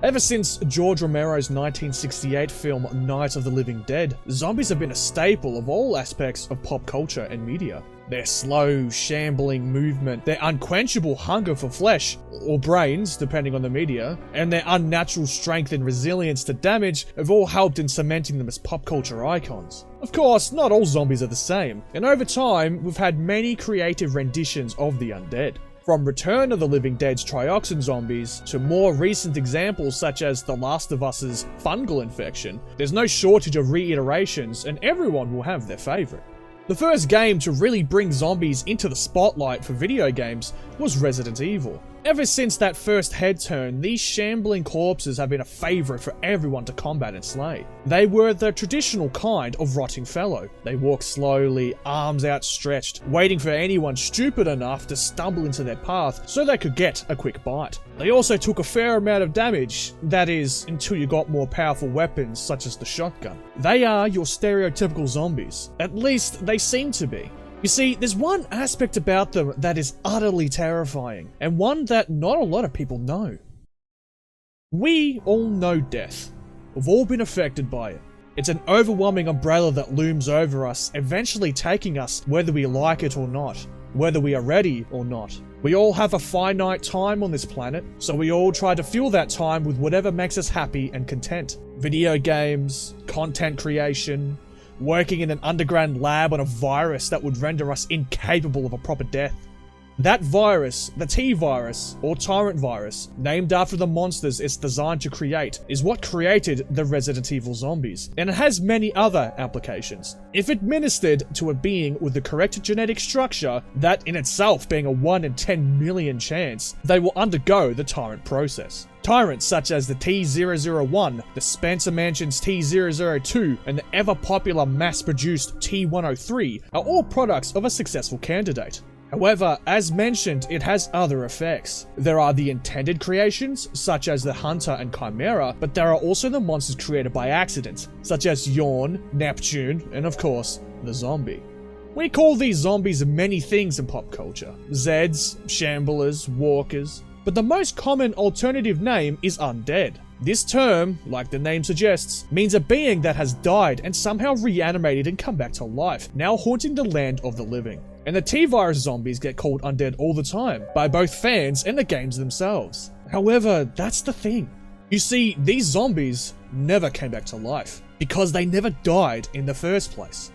Ever since George Romero's 1968 film Night of the Living Dead, zombies have been a staple of all aspects of pop culture and media. Their slow, shambling movement, their unquenchable hunger for flesh, or brains, depending on the media, and their unnatural strength and resilience to damage have all helped in cementing them as pop culture icons. Of course, not all zombies are the same, and over time, we've had many creative renditions of the undead. From Return of the Living Dead's trioxin zombies to more recent examples such as The Last of Us's fungal infection, there's no shortage of reiterations and everyone will have their favourite. The first game to really bring zombies into the spotlight for video games was Resident Evil. Ever since that first head turn, these shambling corpses have been a favourite for everyone to combat and slay. They were the traditional kind of rotting fellow. They walked slowly, arms outstretched, waiting for anyone stupid enough to stumble into their path so they could get a quick bite. They also took a fair amount of damage, that is, until you got more powerful weapons such as the shotgun. They are your stereotypical zombies. At least they seem to be. You see, there's one aspect about them that is utterly terrifying, and one that not a lot of people know. We all know death. We've all been affected by it. It's an overwhelming umbrella that looms over us, eventually taking us whether we like it or not, whether we are ready or not. We all have a finite time on this planet, so we all try to fill that time with whatever makes us happy and content. Video games, content creation, working in an underground lab on a virus that would render us incapable of a proper death. That virus, the T-virus, or Tyrant virus, named after the monsters it's designed to create, is what created the Resident Evil zombies, and it has many other applications. If administered to a being with the correct genetic structure, that in itself being a 1 in 10 million chance, they will undergo the Tyrant process. Tyrants such as the T-001, the Spencer Mansion's T-002, and the ever-popular mass-produced T-103 are all products of a successful candidate. However, as mentioned, it has other effects. There are the intended creations, such as the Hunter and Chimera, but there are also the monsters created by accident, such as Yawn, Neptune, and of course, the zombie. We call these zombies many things in pop culture. Zeds, Shamblers, Walkers, but the most common alternative name is undead. This term, like the name suggests, means a being that has died and somehow reanimated and come back to life, now haunting the land of the living. And the T-virus zombies get called undead all the time, by both fans and the games themselves. However, that's the thing. You see, these zombies never came back to life, because they never died in the first place.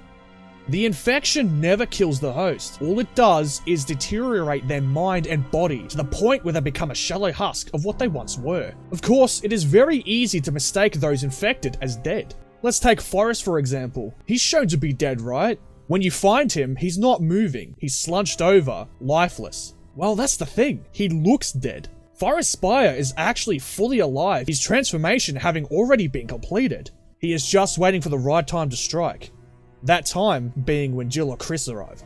The infection never kills the host. All it does is deteriorate their mind and body to the point where they become a shallow husk of what they once were. Of course, it is very easy to mistake those infected as dead. Let's take Forrest for example. He's shown to be dead, right? When you find him, he's not moving. He's slunched over, lifeless. Well, that's the thing. He looks dead. Forrest Spire is actually fully alive, his transformation having already been completed. He is just waiting for the right time to strike. That time being when Jill or Chris arrive.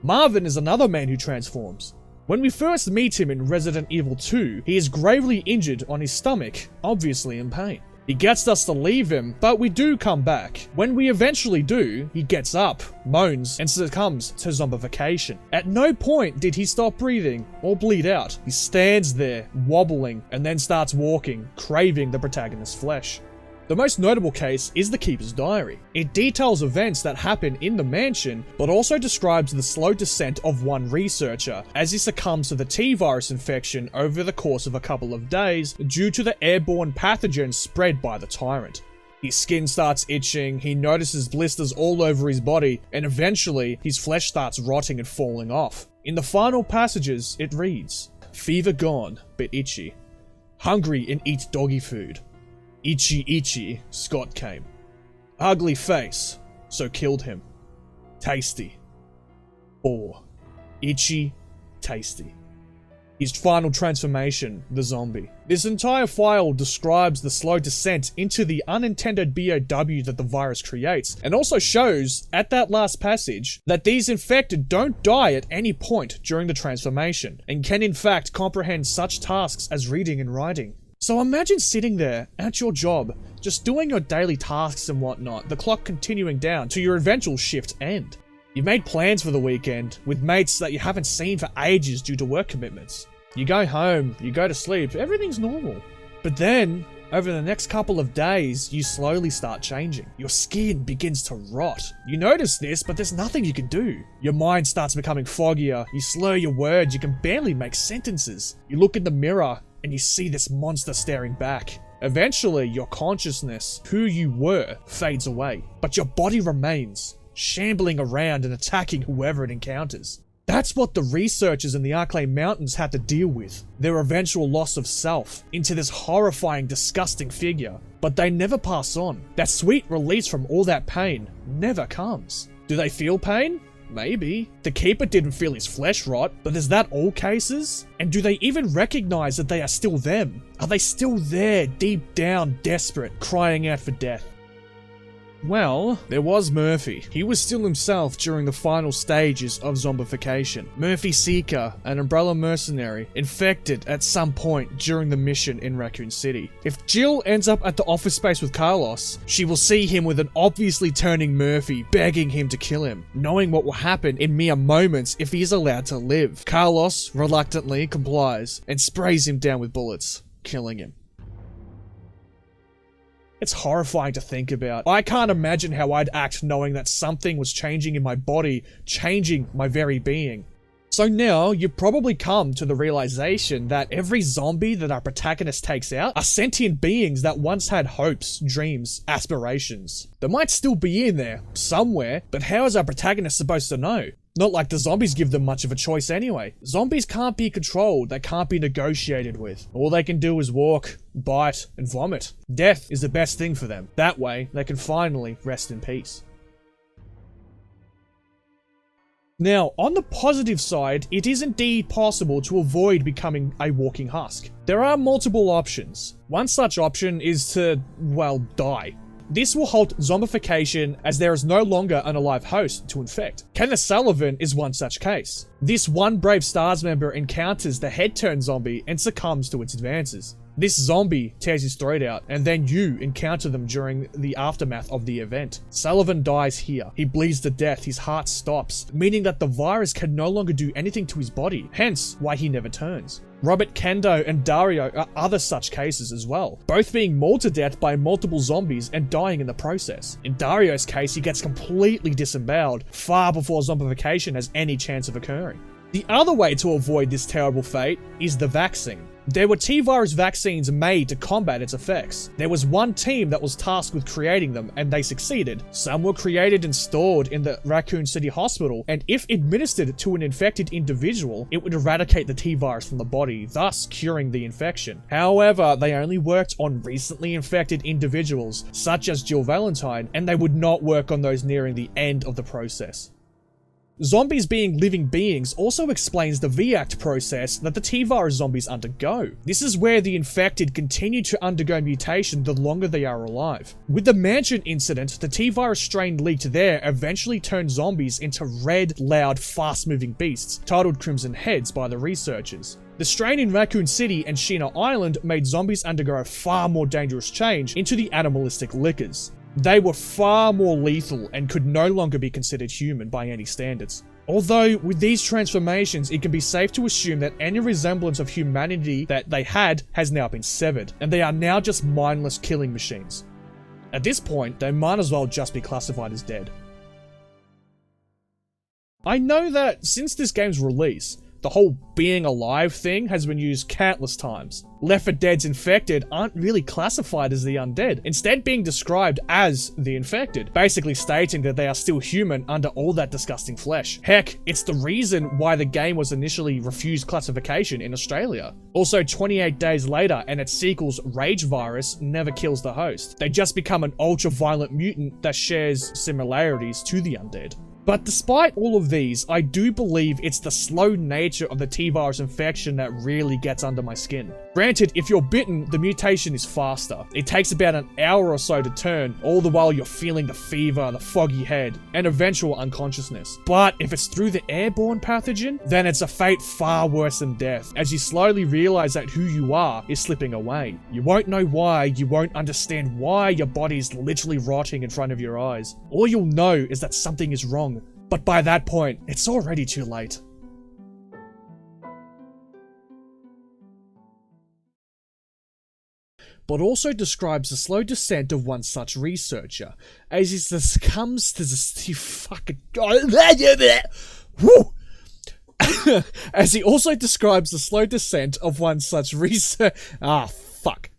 Marvin is another man who transforms. When we first meet him in Resident Evil 2, he is gravely injured on his stomach, obviously in pain. He gets us to leave him, but we do come back. When we eventually do, he gets up, moans, and succumbs to zombification. At no point did he stop breathing or bleed out. He stands there, wobbling, and then starts walking, craving the protagonist's flesh. The most notable case is the Keeper's Diary. It details events that happen in the mansion, but also describes the slow descent of one researcher as he succumbs to the T-virus infection over the course of a couple of days due to the airborne pathogen spread by the Tyrant. His skin starts itching, he notices blisters all over his body, and eventually his flesh starts rotting and falling off. In the final passages, it reads, "Fever gone, but itchy. Hungry and eat doggy food. Itchy, itchy, Scott came. Ugly face, so killed him. Tasty. Or itchy, tasty." His final transformation, the zombie. This entire file describes the slow descent into the unintended BOW that the virus creates, and also shows, at that last passage, that these infected don't die at any point during the transformation, and can in fact comprehend such tasks as reading and writing. So imagine sitting there at your job, just doing your daily tasks and whatnot, the clock continuing down to your eventual shift end. You've made plans for the weekend with mates that you haven't seen for ages due to work commitments. You go home, you go to sleep, everything's normal. But then, over the next couple of days, you slowly start changing. Your skin begins to rot. You notice this, but there's nothing you can do. Your mind starts becoming foggier, you slur your words, you can barely make sentences. You look in the mirror, and you see this monster staring back. Eventually, your consciousness, who you were, fades away. But your body remains, shambling around and attacking whoever it encounters. That's what the researchers in the Arklay Mountains had to deal with, their eventual loss of self into this horrifying, disgusting figure. But they never pass on. That sweet release from all that pain never comes. Do they feel pain? Maybe. The Keeper didn't feel his flesh rot, but is that all cases? And do they even recognize that they are still them? Are they still there, deep down, desperate, crying out for death? Well, there was Murphy. He was still himself during the final stages of zombification. Murphy Seeker, an Umbrella mercenary, infected at some point during the mission in Raccoon City. If Jill ends up at the office space with Carlos, she will see him with an obviously turning Murphy, begging him to kill him, knowing what will happen in mere moments if he is allowed to live. Carlos reluctantly complies and sprays him down with bullets, killing him. It's horrifying to think about. I can't imagine how I'd act knowing that something was changing in my body, changing my very being. So now, you've probably come to the realization that every zombie that our protagonist takes out are sentient beings that once had hopes, dreams, aspirations. They might still be in there, somewhere, but how is our protagonist supposed to know? Not like the zombies give them much of a choice anyway. Zombies can't be controlled, they can't be negotiated with. All they can do is walk, bite, and vomit. Death is the best thing for them. That way, they can finally rest in peace. Now, on the positive side, it is indeed possible to avoid becoming a walking husk. There are multiple options. One such option is to, well, die. This will halt zombification as there is no longer an alive host to infect. Kenneth Sullivan is one such case. This one Brave Stars member encounters the head-turn zombie and succumbs to its advances. This zombie tears his throat out, and then you encounter them during the aftermath of the event. Sullivan dies here. He bleeds to death, his heart stops, meaning that the virus can no longer do anything to his body, hence why he never turns. Robert Kendo and Dario are other such cases as well, both being mauled to death by multiple zombies and dying in the process. In Dario's case, he gets completely disemboweled far before zombification has any chance of occurring. The other way to avoid this terrible fate is the vaccine. There were T-virus vaccines made to combat its effects. There was one team that was tasked with creating them, and they succeeded. Some were created and stored in the Raccoon City Hospital, and if administered to an infected individual, it would eradicate the T-virus from the body, thus curing the infection. However, they only worked on recently infected individuals, such as Jill Valentine, and they would not work on those nearing the end of the process. Zombies being living beings also explains the V-Act process that the T-virus zombies undergo. This is where the infected continue to undergo mutation the longer they are alive. With the Mansion incident, the T-virus strain leaked there eventually turned zombies into red, loud, fast-moving beasts, titled Crimson Heads by the researchers. The strain in Raccoon City and Sheena Island made zombies undergo a far more dangerous change into the animalistic lickers. They were far more lethal and could no longer be considered human by any standards. Although, with these transformations, it can be safe to assume that any resemblance of humanity that they had has now been severed, and they are now just mindless killing machines. At this point, they might as well just be classified as dead. I know that since this game's release, the whole being alive thing has been used countless times. Left 4 Dead's infected aren't really classified as the undead, instead being described as the infected, basically stating that they are still human under all that disgusting flesh. Heck, it's the reason why the game was initially refused classification in Australia. Also, 28 days later, and its sequel's Rage virus never kills the host. They just become an ultra-violent mutant that shares similarities to the undead. But despite all of these, I do believe it's the slow nature of the T-virus infection that really gets under my skin. Granted, if you're bitten, the mutation is faster. It takes about an hour or so to turn, all the while you're feeling the fever, the foggy head, and eventual unconsciousness. But if it's through the airborne pathogen, then it's a fate far worse than death, as you slowly realize that who you are is slipping away. You won't know why, you won't understand why your body's literally rotting in front of your eyes. All you'll know is that something is wrong. But by that point, it's already too late. but also describes the slow descent of one such researcher, as he succumbs to the fucking woo! As he also describes the slow descent of one such research. Fuck.